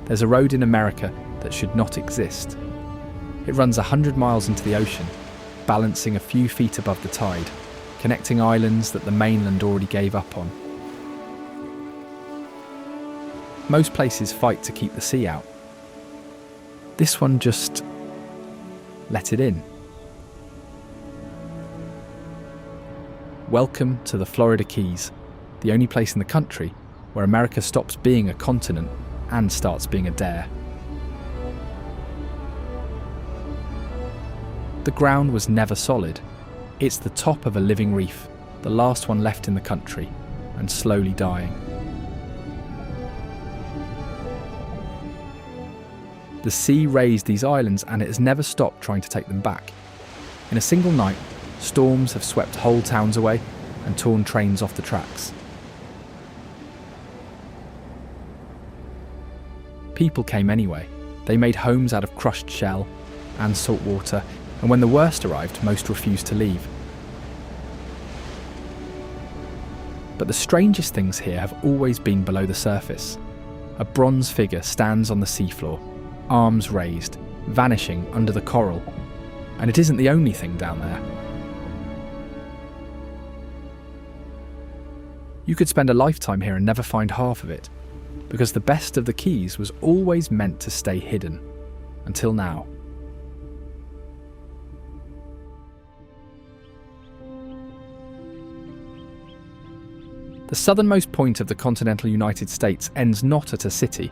there's a road in America that should not exist. It runs 100 miles into the ocean, balancing a few feet above the tide, connecting islands that the mainland already gave up on. Most places fight to keep the sea out. This one just let it in. Welcome to the Florida Keys, the only place in the country where America stops being a continent and starts being a dare. The ground was never solid. It's the top of a living reef, the last one left in the country, and slowly dying. The sea raised these islands and it has never stopped trying to take them back. In a single night, storms have swept whole towns away and torn trains off the tracks. People came anyway. They made homes out of crushed shell and salt water, and when the worst arrived, most refused to leave. But the strangest things here have always been below the surface. A bronze figure stands on the seafloor, arms raised, vanishing under the coral. And it isn't the only thing down there. You could spend a lifetime here and never find half of it, because the best of the Keys was always meant to stay hidden, until now. The southernmost point of the continental United States ends not at a city,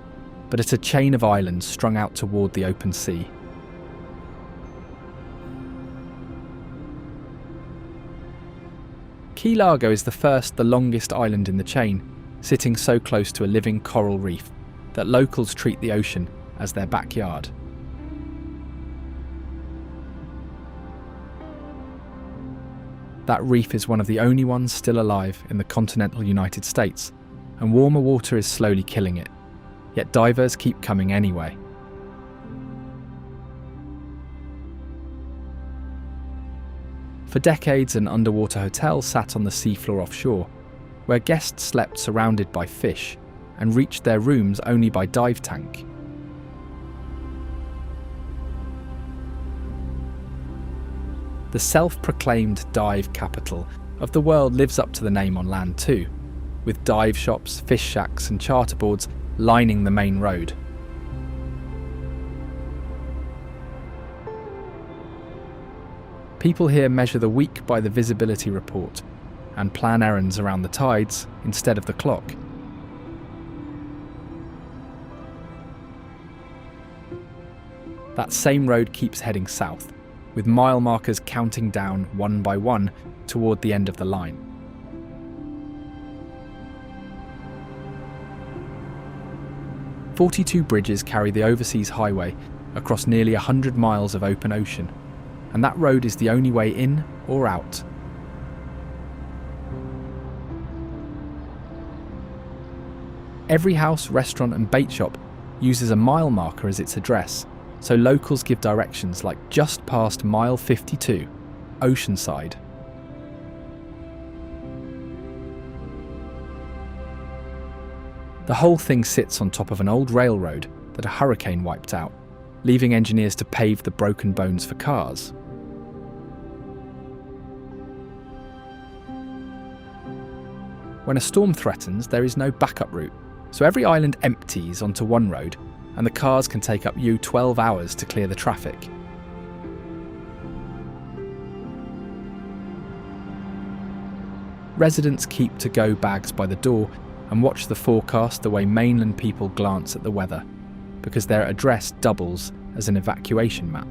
but at a chain of islands strung out toward the open sea. Key Largo is the longest island in the chain, sitting so close to a living coral reef that locals treat the ocean as their backyard. That reef is one of the only ones still alive in the continental United States, and warmer water is slowly killing it, yet divers keep coming anyway. For decades, an underwater hotel sat on the seafloor offshore, where guests slept surrounded by fish and reached their rooms only by dive tank. The self-proclaimed dive capital of the world lives up to the name on land too, with dive shops, fish shacks and charterboards lining the main road. People here measure the week by the visibility report and plan errands around the tides instead of the clock. That same road keeps heading south, with mile markers counting down one by one toward the end of the line. "42 bridges carry the overseas highway across nearly 100 miles of open ocean, and that road is the only way in or out. Every house, restaurant and bait shop uses a mile marker as its address, so locals give directions like just past mile 52, Oceanside. The whole thing sits on top of an old railroad that a hurricane wiped out, leaving engineers to pave the broken bones for cars. When a storm threatens, there is no backup route, so every island empties onto one road, and the cars can take up 12 hours to clear the traffic. Residents keep to-go bags by the door and watch the forecast the way mainland people glance at the weather, because their address doubles as an evacuation map.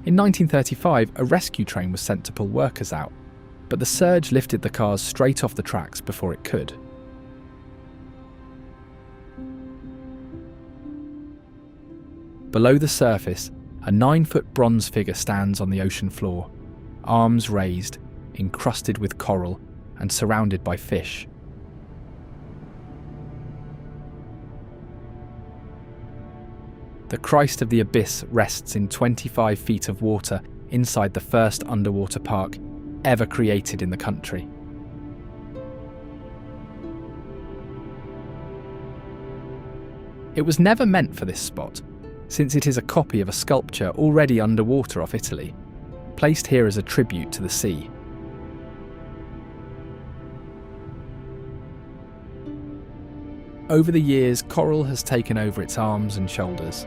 In 1935, a rescue train was sent to pull workers out, but the surge lifted the cars straight off the tracks before it could. Below the surface, a 9-foot bronze figure stands on the ocean floor, arms raised, encrusted with coral and surrounded by fish. The Christ of the Abyss rests in 25 feet of water inside the first underwater park ever created in the country. It was never meant for this spot, since it is a copy of a sculpture already underwater off Italy, placed here as a tribute to the sea. Over the years, coral has taken over its arms and shoulders.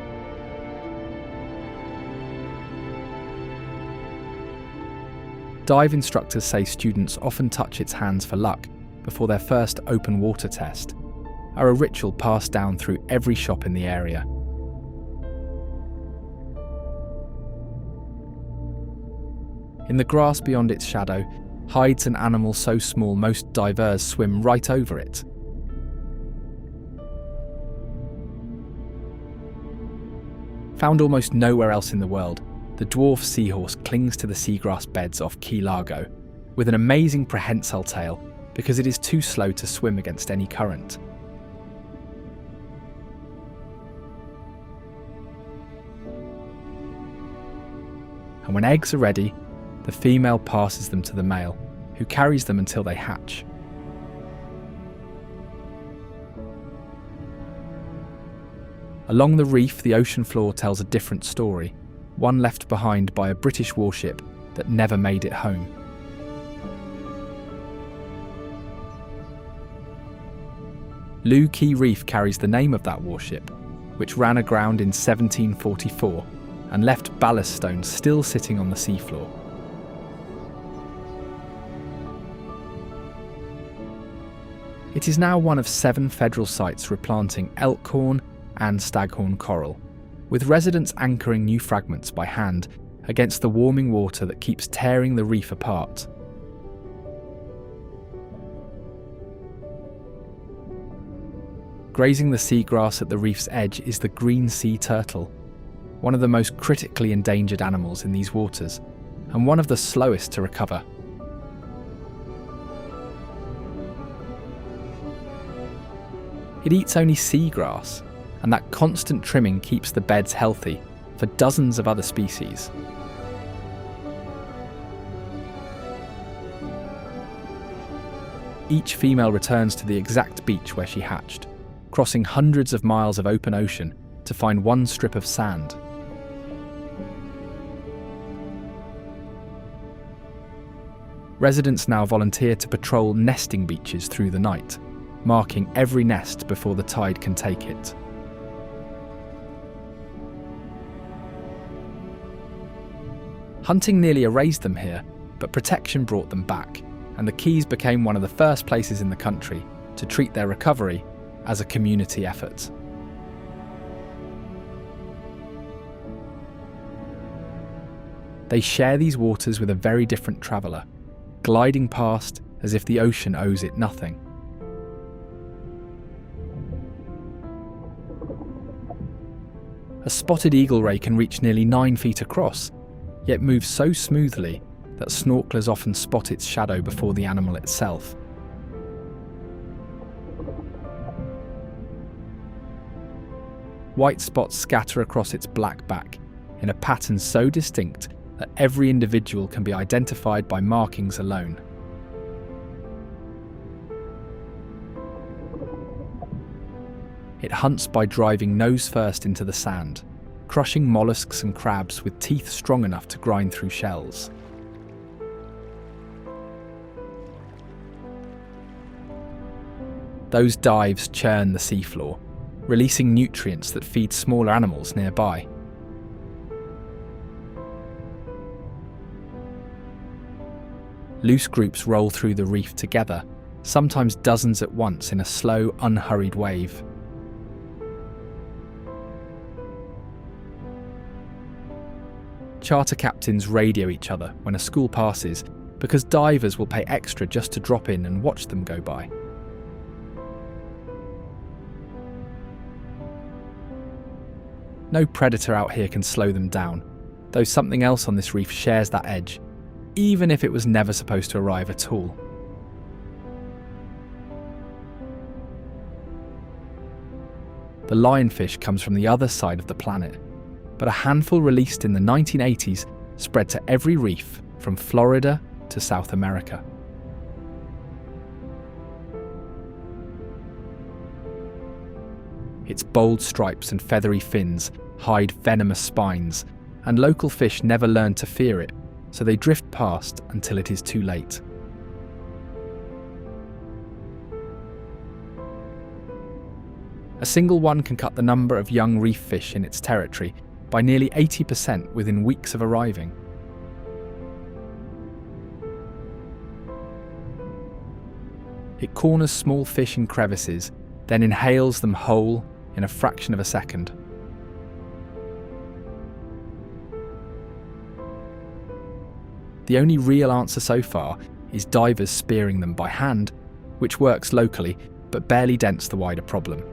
Dive instructors say students often touch its hands for luck before their first open water test, a ritual passed down through every shop in the area. In the grass beyond its shadow hides an animal so small most divers swim right over it. Found almost nowhere else in the world, the dwarf seahorse clings to the seagrass beds off Key Largo, with an amazing prehensile tail because it is too slow to swim against any current. And when eggs are ready, the female passes them to the male, who carries them until they hatch. Along the reef, the ocean floor tells a different story, one left behind by a British warship that never made it home. Loo Key Reef carries the name of that warship, which ran aground in 1744 and left ballast stones still sitting on the seafloor. It is now one of 7 federal sites replanting elkhorn and staghorn coral, with residents anchoring new fragments by hand against the warming water that keeps tearing the reef apart. Grazing the seagrass at the reef's edge is the green sea turtle, one of the most critically endangered animals in these waters, and one of the slowest to recover. It eats only seagrass, and that constant trimming keeps the beds healthy for dozens of other species. Each female returns to the exact beach where she hatched, crossing hundreds of miles of open ocean to find one strip of sand. Residents now volunteer to patrol nesting beaches through the night, marking every nest before the tide can take it. Hunting nearly erased them here, but protection brought them back, and the Keys became one of the first places in the country to treat their recovery as a community effort. They share these waters with a very different traveller, gliding past as if the ocean owes it nothing. A spotted eagle ray can reach nearly 9 feet across, yet moves so smoothly that snorkelers often spot its shadow before the animal itself. White spots scatter across its black back in a pattern so distinct that every individual can be identified by markings alone. It hunts by driving nose first into the sand, crushing mollusks and crabs with teeth strong enough to grind through shells. Those dives churn the seafloor, releasing nutrients that feed smaller animals nearby. Loose groups roll through the reef together, sometimes dozens at once in a slow, unhurried wave. Charter captains radio each other when a school passes because divers will pay extra just to drop in and watch them go by. No predator out here can slow them down, though something else on this reef shares that edge, even if it was never supposed to arrive at all. The lionfish comes from the other side of the planet, but a handful released in the 1980s spread to every reef from Florida to South America. Its bold stripes and feathery fins hide venomous spines, and local fish never learn to fear it, so they drift past until it is too late. A single one can cut the number of young reef fish in its territory by nearly 80% within weeks of arriving. It corners small fish in crevices, then inhales them whole in a fraction of a second. The only real answer so far is divers spearing them by hand, which works locally but barely dents the wider problem.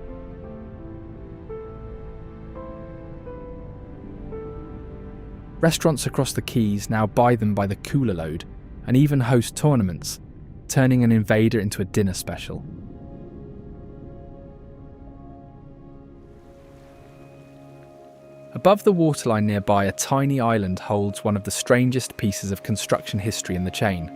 Restaurants across the Keys now buy them by the cooler load and even host tournaments, turning an invader into a dinner special. Above the waterline nearby, a tiny island holds one of the strangest pieces of construction history in the chain.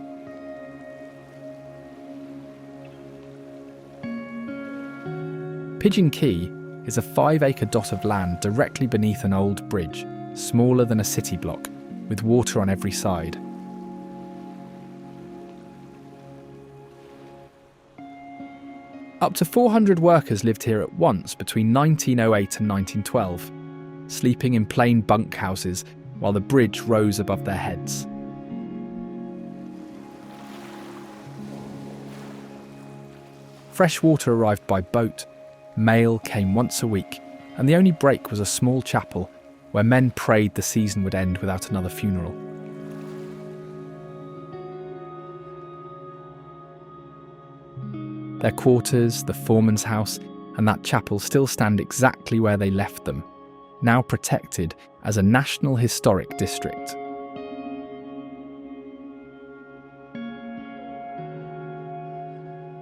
Pigeon Key is a 5-acre dot of land directly beneath an old bridge, smaller than a city block, with water on every side. Up to 400 workers lived here at once between 1908 and 1912, sleeping in plain bunkhouses while the bridge rose above their heads. Fresh water arrived by boat, mail came once a week, and the only break was a small chapel where men prayed the season would end without another funeral. Their quarters, the foreman's house, and that chapel still stand exactly where they left them, now protected as a National Historic District.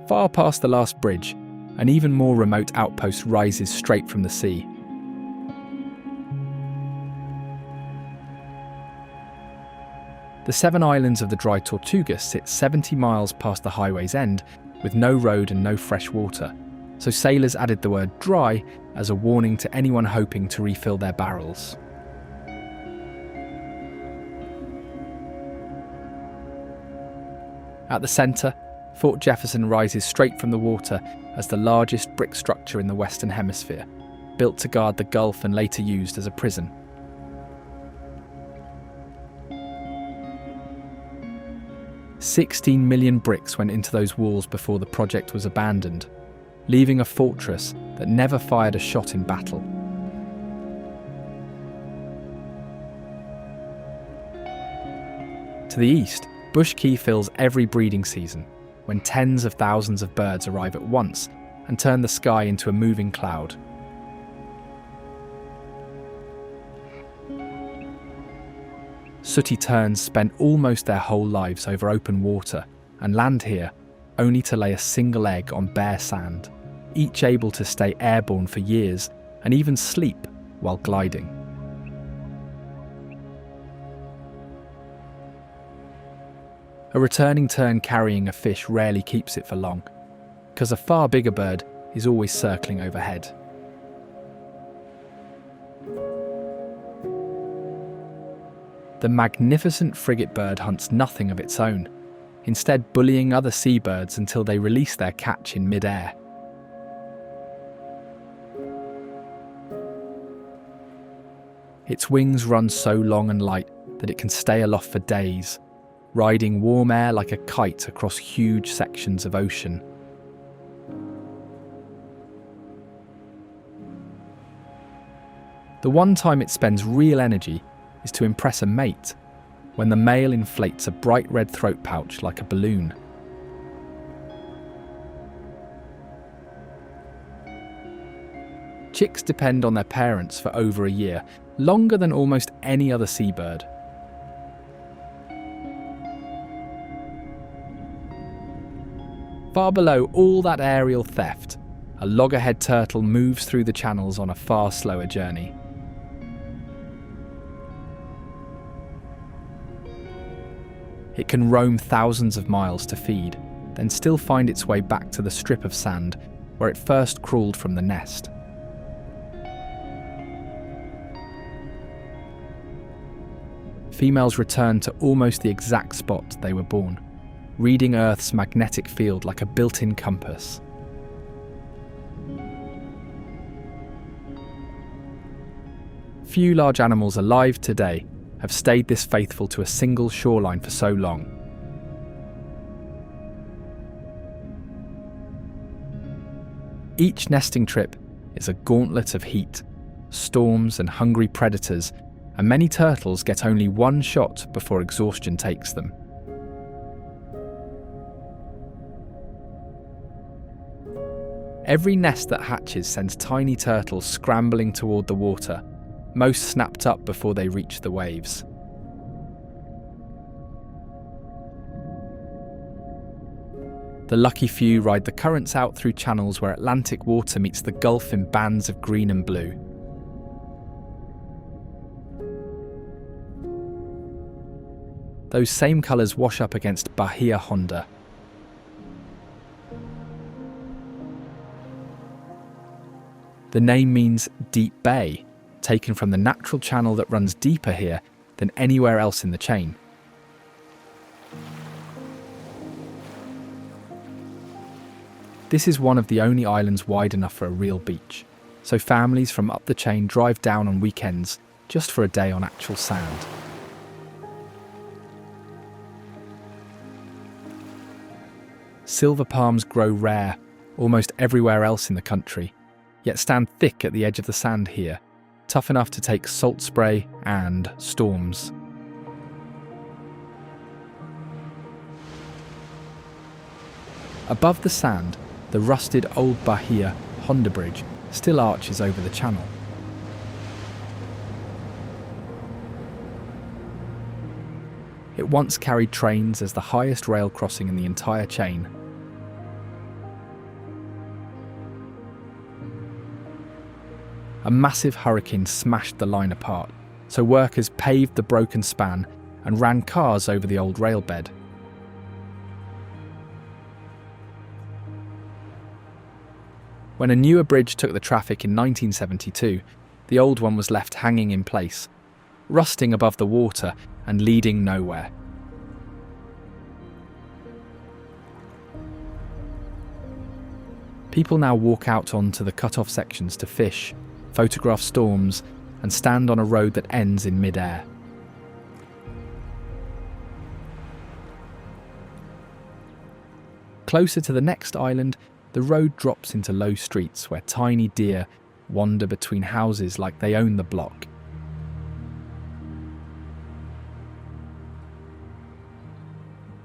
Far past the last bridge, an even more remote outpost rises straight from the sea. The 7 islands of the dry Tortugas sit 70 miles past the highway's end, with no road and no fresh water, so sailors added the word dry as a warning to anyone hoping to refill their barrels. At the centre, Fort Jefferson rises straight from the water as the largest brick structure in the Western Hemisphere, built to guard the Gulf and later used as a prison. $16 million bricks went into those walls before the project was abandoned, leaving a fortress that never fired a shot in battle. To the east, Bush Key fills every breeding season, when tens of thousands of birds arrive at once and turn the sky into a moving cloud. Sooty terns spend almost their whole lives over open water and land here only to lay a single egg on bare sand, each able to stay airborne for years and even sleep while gliding. A returning tern carrying a fish rarely keeps it for long, because a far bigger bird is always circling overhead. The magnificent frigate bird hunts nothing of its own, instead bullying other seabirds until they release their catch in mid-air. Its wings run so long and light that it can stay aloft for days, riding warm air like a kite across huge sections of ocean. The one time it spends real energy is to impress a mate, when the male inflates a bright red throat pouch like a balloon. Chicks depend on their parents for over a year, longer than almost any other seabird. Far below all that aerial theft, a loggerhead turtle moves through the channels on a far slower journey. It can roam thousands of miles to feed, then still find its way back to the strip of sand where it first crawled from the nest. females return to almost the exact spot they were born, reading Earth's magnetic field like a built-in compass. Few large animals alive today have stayed this faithful to a single shoreline for so long. Each nesting trip is a gauntlet of heat, storms and hungry predators, and many turtles get only one shot before exhaustion takes them. Every nest that hatches sends tiny turtles scrambling toward the water, most snapped up before they reach the waves. The lucky few ride the currents out through channels where Atlantic water meets the Gulf in bands of green and blue. Those same colours wash up against Bahia Honda. The name means deep bay, taken from the natural channel that runs deeper here than anywhere else in the chain. This is one of the only islands wide enough for a real beach, so families from up the chain drive down on weekends just for a day on actual sand. Silver palms grow rare almost everywhere else in the country, yet stand thick at the edge of the sand here, tough enough to take salt spray and storms. Above the sand, the rusted old Bahia Honda Bridge still arches over the channel. It once carried trains as the highest rail crossing in the entire chain. A massive hurricane smashed the line apart, so workers paved the broken span and ran cars over the old rail bed. When a newer bridge took the traffic in 1972, the old one was left hanging in place, rusting above the water and leading nowhere. People now walk out onto the cut-off sections to fish, photograph storms, and stand on a road that ends in mid-air. Closer to the next island, the road drops into low streets where tiny deer wander between houses like they own the block.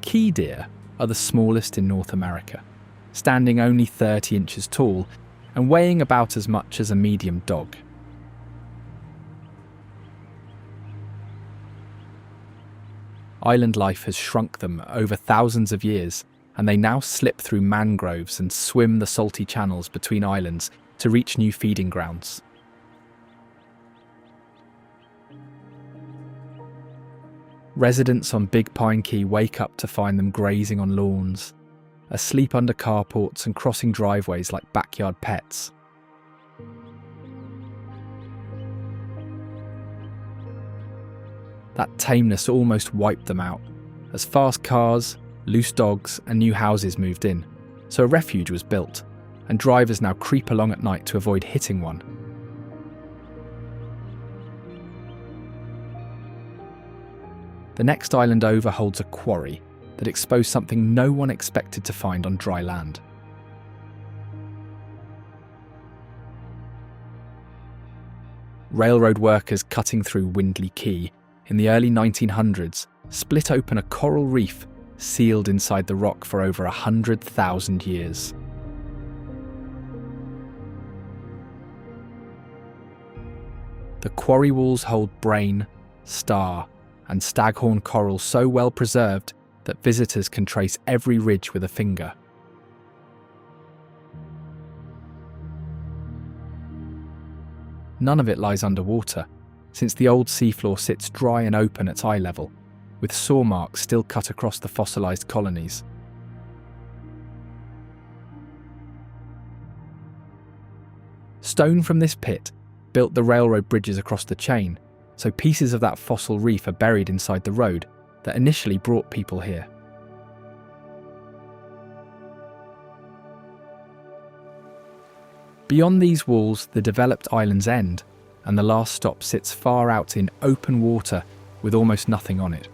Key deer are the smallest in North America, standing only 30 inches tall and weighing about as much as a medium dog. Island life has shrunk them over thousands of years, and they now slip through mangroves and swim the salty channels between islands to reach new feeding grounds. Residents on Big Pine Key wake up to find them grazing on lawns, asleep under carports and crossing driveways like backyard pets. That tameness almost wiped them out, as fast cars, loose dogs and new houses moved in, so a refuge was built, and drivers now creep along at night to avoid hitting one. The next island over holds a quarry that exposed something no one expected to find on dry land. Railroad workers cutting through Windley Quay in the early 1900s split open a coral reef sealed inside the rock for over 100,000 years. The quarry walls hold brain, star, and staghorn coral so well preserved that visitors can trace every ridge with a finger. None of it lies underwater, since the old seafloor sits dry and open at eye level, with saw marks still cut across the fossilised colonies. Stone from this pit built the railroad bridges across the chain, so pieces of that fossil reef are buried inside the road that initially brought people here. Beyond these walls, the developed islands end, and the last stop sits far out in open water with almost nothing on it.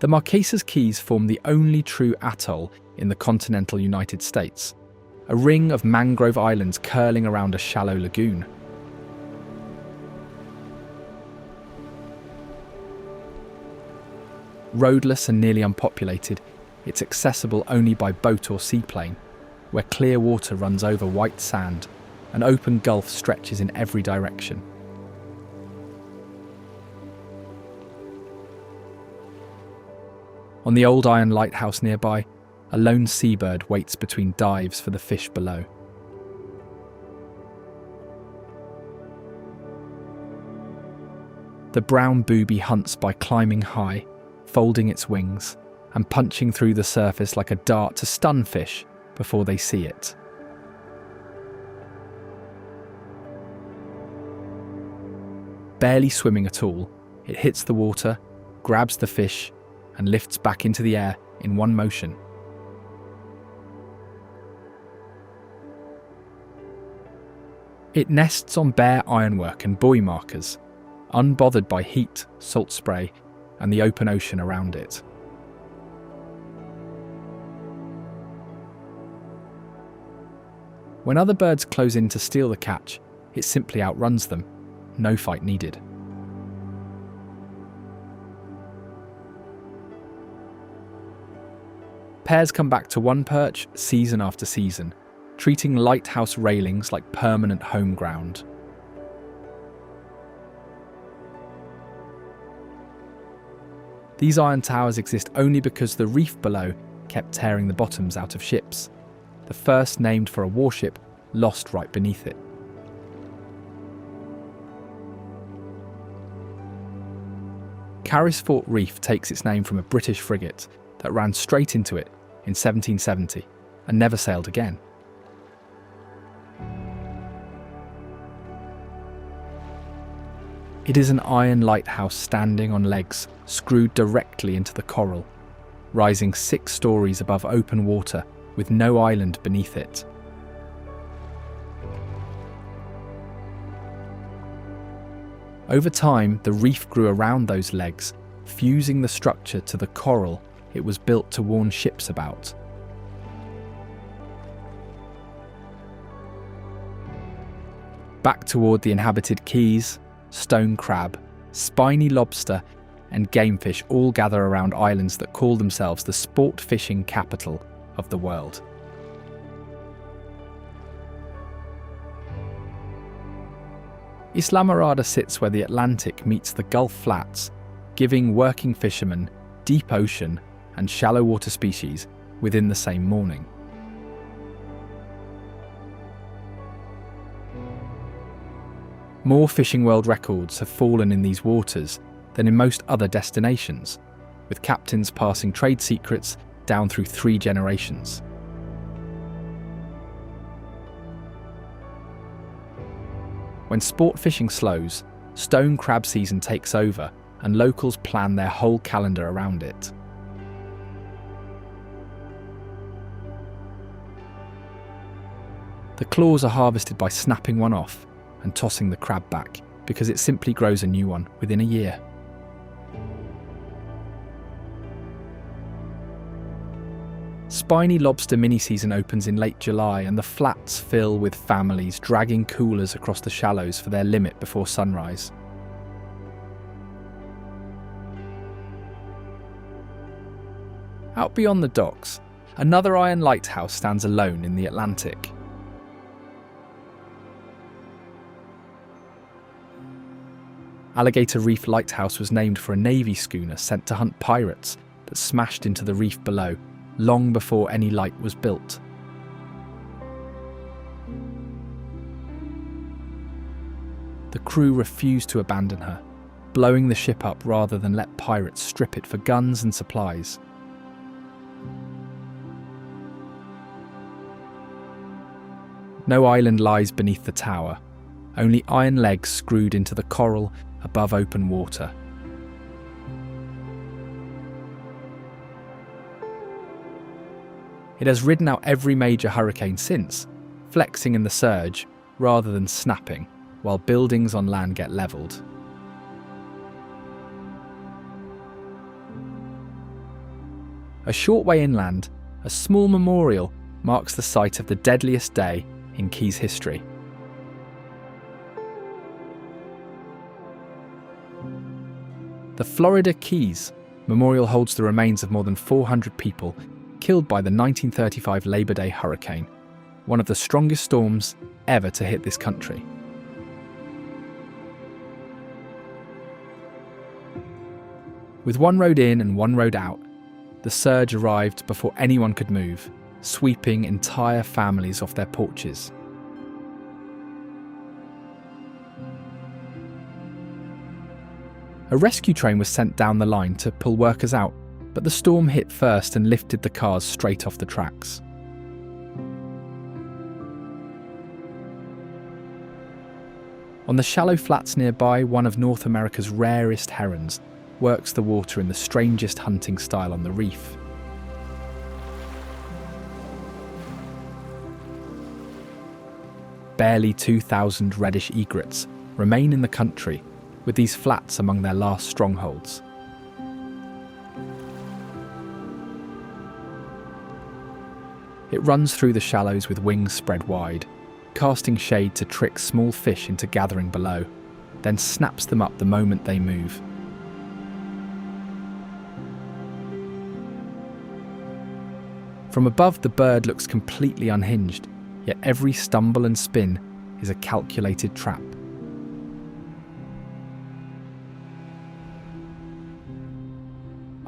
The Marquesas Keys form the only true atoll in the continental United States, a ring of mangrove islands curling around a shallow lagoon. Roadless and nearly unpopulated, it's accessible only by boat or seaplane, where clear water runs over white sand, an open gulf stretches in every direction. On the old iron lighthouse nearby, a lone seabird waits between dives for the fish below. The brown booby hunts by climbing high, folding its wings, and punching through the surface like a dart to stun fish before they see it. Barely swimming at all, it hits the water, grabs the fish, and lifts back into the air in one motion. It nests on bare ironwork and buoy markers, unbothered by heat, salt spray, and the open ocean around it. When other birds close in to steal the catch, it simply outruns them. No fight needed. Pairs come back to one perch season after season, treating lighthouse railings like permanent home ground. These iron towers exist only because the reef below kept tearing the bottoms out of ships, the first named for a warship lost right beneath it. Carrisfort Reef takes its name from a British frigate that ran straight into it in 1770 and never sailed again. It is an iron lighthouse standing on legs screwed directly into the coral, rising 6 stories above open water with no island beneath it. Over time, the reef grew around those legs, fusing the structure to the coral it was built to warn ships about. Back toward the inhabited keys, stone crab, spiny lobster, and gamefish all gather around islands that call themselves the sport fishing capital of the world. Islamorada sits where the Atlantic meets the Gulf Flats, giving working fishermen deep ocean and shallow water species within the same morning. More fishing world records have fallen in these waters than in most other destinations, with captains passing trade secrets down through 3 generations. When sport fishing slows, stone crab season takes over and locals plan their whole calendar around it. The claws are harvested by snapping one off and tossing the crab back, because it simply grows a new one within a year. Spiny lobster mini-season opens in late July and the flats fill with families dragging coolers across the shallows for their limit before sunrise. Out beyond the docks, another iron lighthouse stands alone in the Atlantic. Alligator Reef Lighthouse was named for a Navy schooner sent to hunt pirates that smashed into the reef below long before any light was built. The crew refused to abandon her, blowing the ship up rather than let pirates strip it for guns and supplies. No island lies beneath the tower, only iron legs screwed into the coral above open water. It has ridden out every major hurricane since, flexing in the surge rather than snapping, while buildings on land get levelled. A short way inland, a small memorial marks the site of the deadliest day in Keys history. The Florida Keys Memorial holds the remains of more than 400 people killed by the 1935 Labor Day hurricane, one of the strongest storms ever to hit this country. With one road in and one road out, the surge arrived before anyone could move, sweeping entire families off their porches. A rescue train was sent down the line to pull workers out, but the storm hit first and lifted the cars straight off the tracks. On the shallow flats nearby, one of North America's rarest herons works the water in the strangest hunting style on the reef. Barely 2,000 reddish egrets remain in the country, with these flats among their last strongholds. It runs through the shallows with wings spread wide, casting shade to trick small fish into gathering below, then snaps them up the moment they move. From above, the bird looks completely unhinged, yet every stumble and spin is a calculated trap.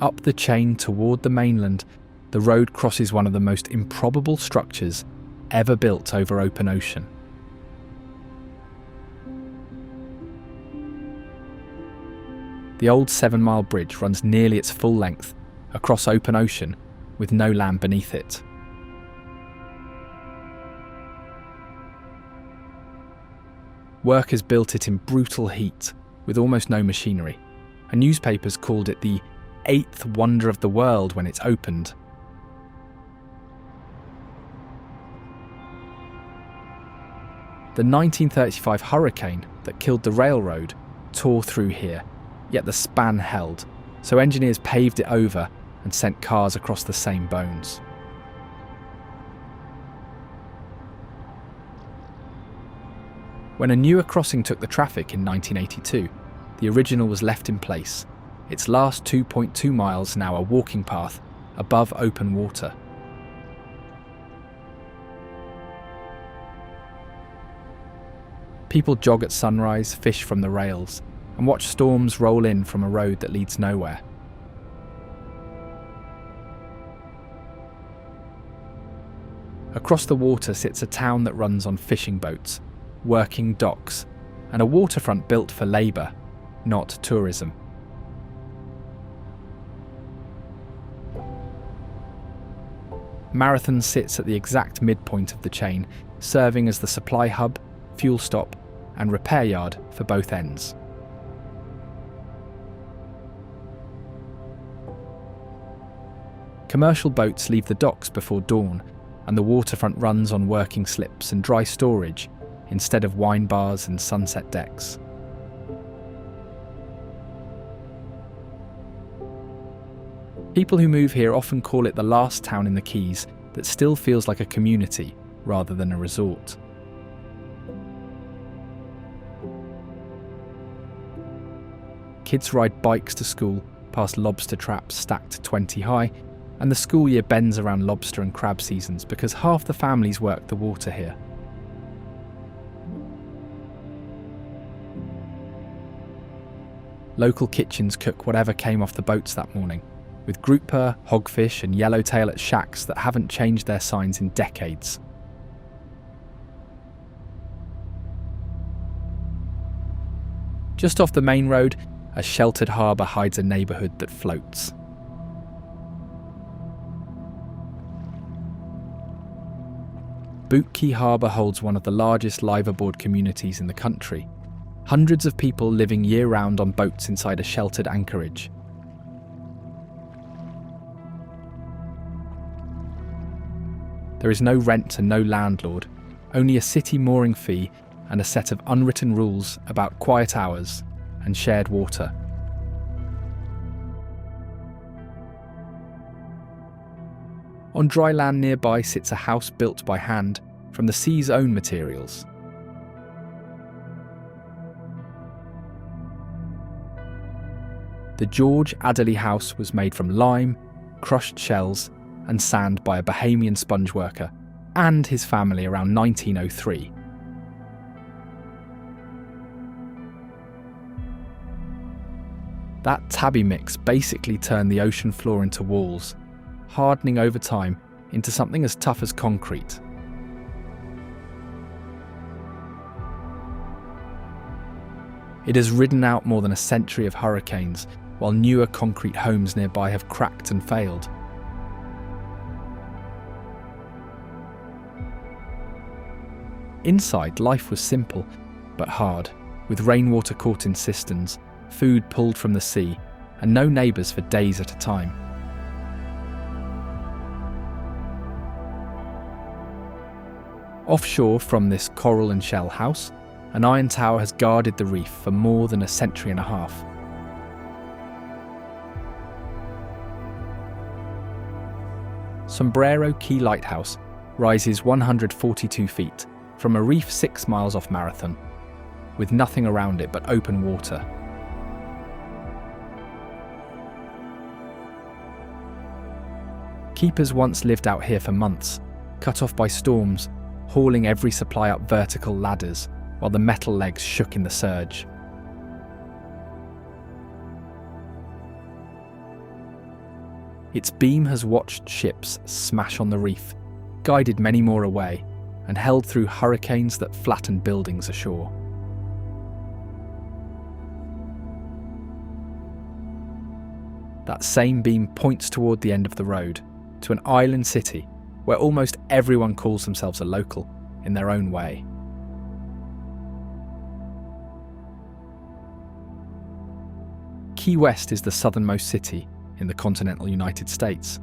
Up the chain toward the mainland, the road crosses one of the most improbable structures ever built over open ocean. The old 7-mile bridge runs nearly its full length across open ocean with no land beneath it. Workers built it in brutal heat with almost no machinery, and newspapers called it the 8th wonder of the world when it opened. The 1935 hurricane that killed the railroad tore through here, yet the span held, so engineers paved it over and sent cars across the same bones. When a newer crossing took the traffic in 1982, the original was left in place, its last 2.2 miles now a walking path above open water. People jog at sunrise, fish from the rails, and watch storms roll in from a road that leads nowhere. Across the water sits a town that runs on fishing boats, working docks, and a waterfront built for labour, not tourism. Marathon sits at the exact midpoint of the chain, serving as the supply hub, fuel stop, and repair yard for both ends. Commercial boats leave the docks before dawn, and the waterfront runs on working slips and dry storage instead of wine bars and sunset decks. People who move here often call it the last town in the Keys that still feels like a community rather than a resort. Kids ride bikes to school past lobster traps stacked 20 high, and the school year bends around lobster and crab seasons because half the families work the water here. Local kitchens cook whatever came off the boats that morning, with grouper, hogfish and yellowtail at shacks that haven't changed their signs in decades. Just off the main road, a sheltered harbour hides a neighbourhood that floats. Boot Key Harbour holds one of the largest liveaboard communities in the country. Hundreds of people living year-round on boats inside a sheltered anchorage. There is no rent and no landlord, only a city mooring fee and a set of unwritten rules about quiet hours and shared water. On dry land nearby sits a house built by hand from the sea's own materials. The George Adderley house was made from lime, crushed shells and sand by a Bahamian sponge worker and his family around 1903. That tabby mix basically turned the ocean floor into walls, hardening over time into something as tough as concrete. It has ridden out more than a century of hurricanes, while newer concrete homes nearby have cracked and failed. Inside, life was simple, but hard, with rainwater caught in cisterns, food pulled from the sea, and no neighbours for days at a time. Offshore from this coral and shell house, an iron tower has guarded the reef for more than a century and a half. Sombrero Key Lighthouse rises 142 feet from a reef 6 miles off Marathon, with nothing around it but open water. Keepers once lived out here for months, cut off by storms, hauling every supply up vertical ladders while the metal legs shook in the surge. Its beam has watched ships smash on the reef, guided many more away, and held through hurricanes that flattened buildings ashore. That same beam points toward the end of the road, to an island city where almost everyone calls themselves a local in their own way. Key West is the southernmost city in the continental United States.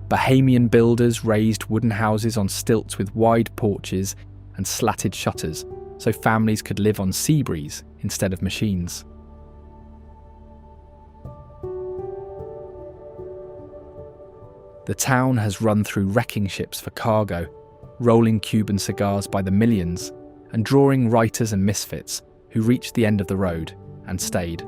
Bahamian builders raised wooden houses on stilts with wide porches and slatted shutters so families could live on sea breeze instead of machines. The town has run through wrecking ships for cargo, rolling Cuban cigars by the millions, and drawing writers and misfits who reached the end of the road and stayed.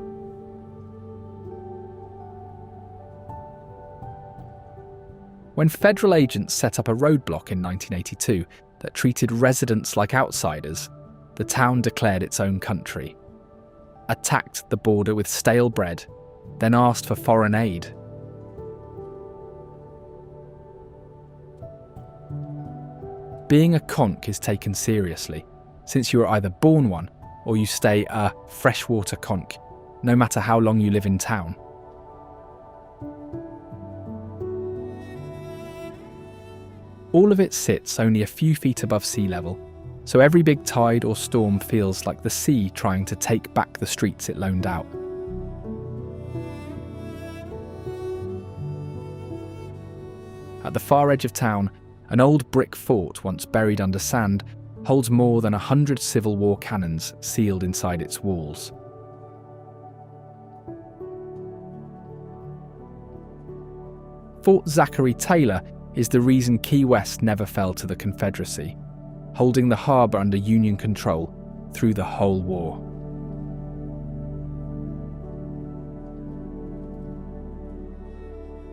When federal agents set up a roadblock in 1982 that treated residents like outsiders, the town declared its own country, attacked the border with stale bread, then asked for foreign aid. Being a conch is taken seriously, since you are either born one or you stay a freshwater conch, no matter how long you live in town. All of it sits only a few feet above sea level, so every big tide or storm feels like the sea trying to take back the streets it loaned out. At the far edge of town, an old brick fort once buried under sand holds more than 100 Civil War cannons sealed inside its walls. Fort Zachary Taylor is the reason Key West never fell to the Confederacy, holding the harbour under Union control through the whole war.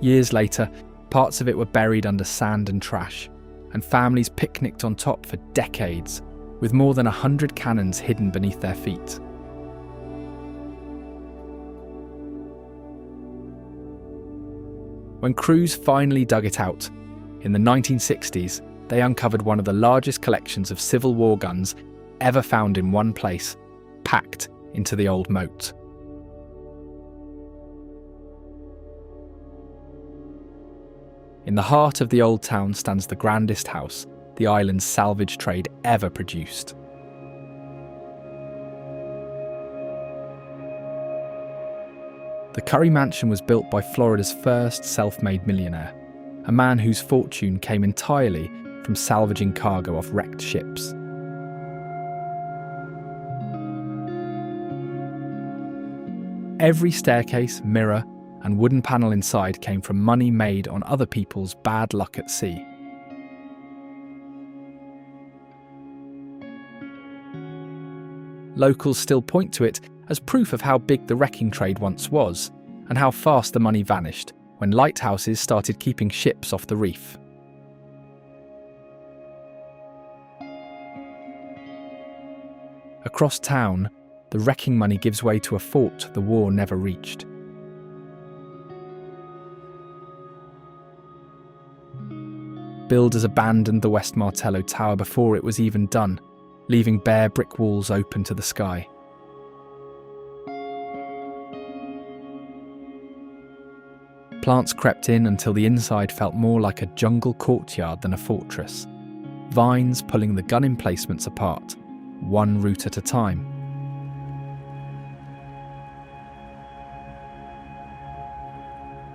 Years later, parts of it were buried under sand and trash, and families picnicked on top for decades, with more than 100 cannons hidden beneath their feet. When crews finally dug it out, in the 1960s, they uncovered one of the largest collections of Civil War guns ever found in one place, packed into the old moat. In the heart of the old town stands the grandest house the island's salvage trade ever produced. The Curry Mansion was built by Florida's first self-made millionaire, a man whose fortune came entirely from salvaging cargo off wrecked ships. Every staircase, mirror, and wooden panel inside came from money made on other people's bad luck at sea. Locals still point to it as proof of how big the wrecking trade once was, and how fast the money vanished when lighthouses started keeping ships off the reef. Across town, the wrecking money gives way to a fort the war never reached. Builders abandoned the West Martello Tower before it was even done, leaving bare brick walls open to the sky. Plants crept in until the inside felt more like a jungle courtyard than a fortress, vines pulling the gun emplacements apart, one root at a time.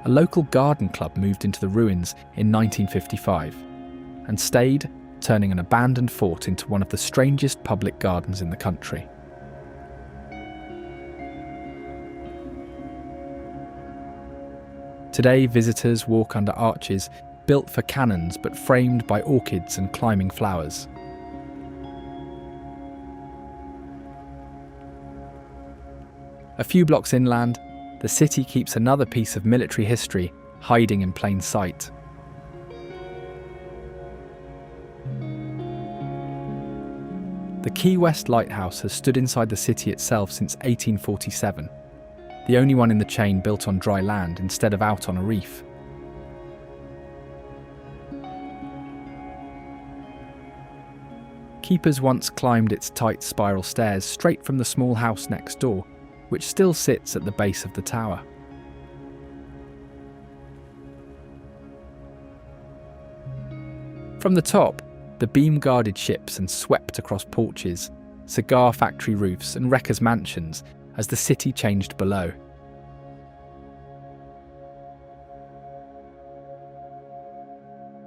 A local garden club moved into the ruins in 1955 and stayed, turning an abandoned fort into one of the strangest public gardens in the country. Today, visitors walk under arches built for cannons but framed by orchids and climbing flowers. A few blocks inland, the city keeps another piece of military history hiding in plain sight. The Key West Lighthouse has stood inside the city itself since 1847, the only one in the chain built on dry land instead of out on a reef. Keepers once climbed its tight spiral stairs straight from the small house next door, which still sits at the base of the tower. From the top, the beam guarded ships and swept across porches, cigar factory roofs and wreckers' mansions as the city changed below.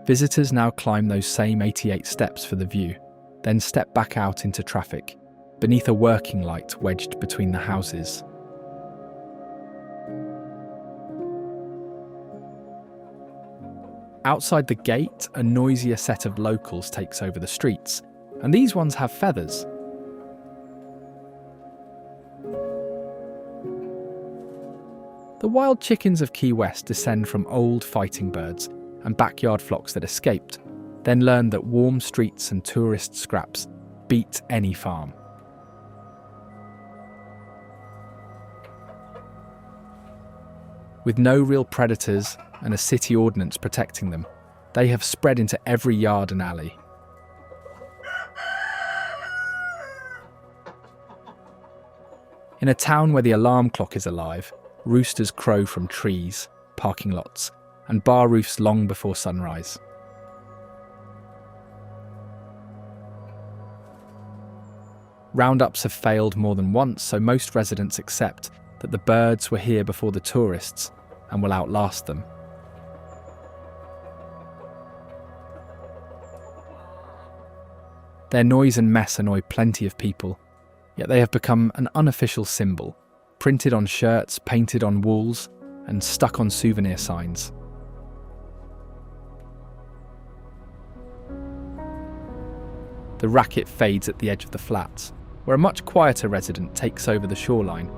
Visitors now climb those same 88 steps for the view, then step back out into traffic, beneath a working light wedged between the houses. Outside the gate, a noisier set of locals takes over the streets, and these ones have feathers. The wild chickens of Key West descend from old fighting birds and backyard flocks that escaped, then learned that warm streets and tourist scraps beat any farm. With no real predators and a city ordinance protecting them, they have spread into every yard and alley. In a town where the alarm clock is alive, roosters crow from trees, parking lots, and bar roofs long before sunrise. Roundups have failed more than once, so most residents accept that the birds were here before the tourists and will outlast them. Their noise and mess annoy plenty of people, yet they have become an unofficial symbol, printed on shirts, painted on walls, and stuck on souvenir signs. The racket fades at the edge of the flats, where a much quieter resident takes over the shoreline.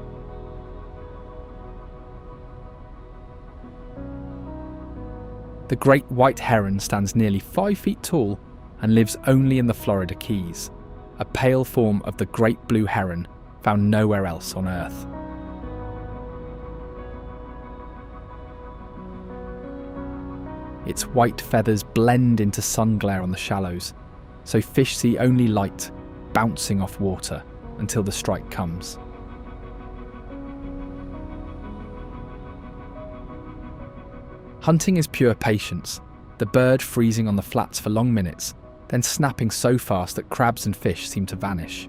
The great white heron stands nearly 5 feet tall and lives only in the Florida Keys, a pale form of the great blue heron found nowhere else on Earth. Its white feathers blend into sun glare on the shallows, so fish see only light bouncing off water until the strike comes. Hunting is pure patience, the bird freezing on the flats for long minutes, then snapping so fast that crabs and fish seem to vanish.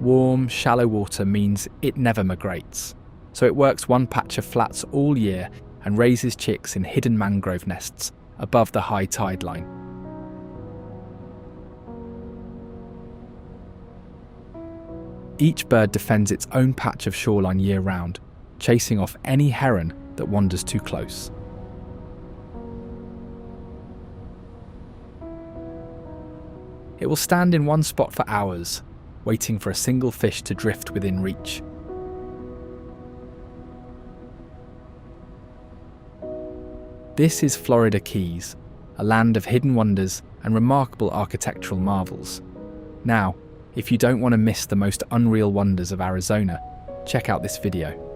Warm, shallow water means it never migrates, so it works one patch of flats all year and raises chicks in hidden mangrove nests above the high tide line. Each bird defends its own patch of shoreline year-round, chasing off any heron that wanders too close. It will stand in one spot for hours, waiting for a single fish to drift within reach. This is Florida Keys, a land of hidden wonders and remarkable architectural marvels. Now, if you don't want to miss the most unreal wonders of Arizona, check out this video.